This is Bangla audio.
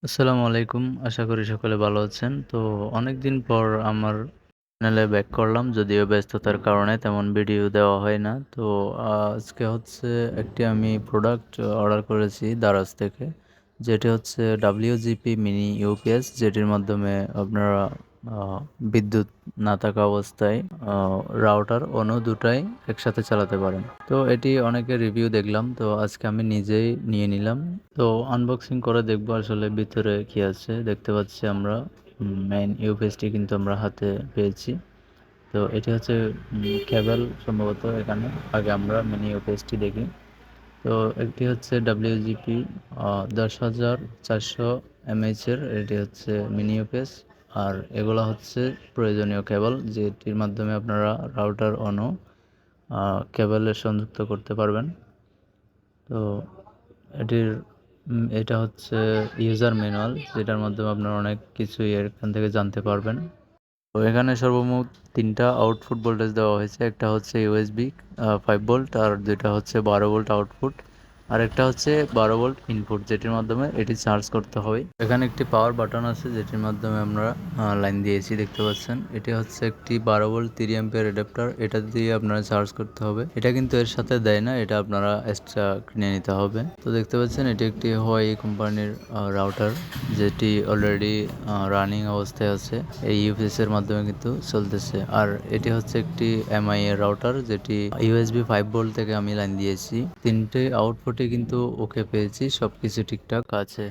আসসালামু আলাইকুম। আশা করি সকলে ভালো আছেন। তো অনেকদিন পর আমার চ্যানেলে ব্যাক করলাম। যদিও ব্যস্ততার কারণে তেমন ভিডিও দেওয়া হয় না। তো আজকে হচ্ছে একটি আমি প্রোডাক্ট অর্ডার করেছি দারাজ থেকে। যেটি হচ্ছে WGP মিনি ইউপিএস, যেটির মাধ্যমে আপনারা আ বিদ্যুৎ না থাকা অবস্থায় রাউটার অন্য দুটাই একসাথে চালাতে পারেন। তো এটি অনেকের রিভিউ দেখলাম। তো আজকে আমি নিজেই নিয়ে নিলাম। তো আনবক্সিং করে দেখবো আসলে ভিতরে কি আছে। দেখতে পাচ্ছি আমরা মেইন ইউপিএসটি কিন্তু আমরা হাতে পেয়েছি। তো এটি হচ্ছে কেবল সম্ভবত এখানে। আগে আমরা মিনি ইউপিএসটি দেখি। তো একটি হচ্ছে WGP 10,400 এর, এটি হচ্ছে মিনি ইউপিএস। আর এগুলো হচ্ছে প্রয়োজনীয় কেবল, যেটির মাধ্যমে আপনারা রাউটার অনও কেবলের সংযুক্ত করতে পারবেন। তো এটির এটা হচ্ছে ইউজার ম্যানুয়াল, যেটার মাধ্যমে আপনারা অনেক কিছুই এখান থেকে জানতে পারবেন। তো এখানে সর্বমোট 3টা আউটপুট ভোল্টেজ দেওয়া হয়েছে। একটা হচ্ছে ইউএসবি 5 ভোল্ট, আর দুইটা হচ্ছে 12 ভোল্ট আউটপুট, আর একটা হচ্ছে 12 ভোল্ট ইনপুট, যেটির মাধ্যমে এটি চার্জ করতে হবে। এখানে একটি পাওয়ার বাটন আছে, যেটির মাধ্যমে আমরা লাইন দিয়েছি, দেখতে পাচ্ছেন। এটি হচ্ছে একটি 12 ভোল্ট 3 অ্যাম্পিয়ার অ্যাডাপ্টার। এটা দিয়ে আপনারা চার্জ করতে হবে। এটা কিন্তু এর সাথে দেয় না, এটা আপনারা এক্সট্রা কিনে নিতে হবে। তো দেখতে পাচ্ছেন এটি একটি হোয়াই কোম্পানির রাউটার, যেটি অলরেডি রানিং অবস্থায় আছে। এই ইউপিএস এর মাধ্যমে কিন্তু চলতেছে। আর এটি হচ্ছে একটি এমআই এর রাউটার, যেটি ইউএসবি 5 ভোল্ট থেকে আমি লাইন দিয়েছি। 3টে আউটপুটে কিন্তু ওকে পেয়েছি, সবকিছু ঠিকঠাক আছে।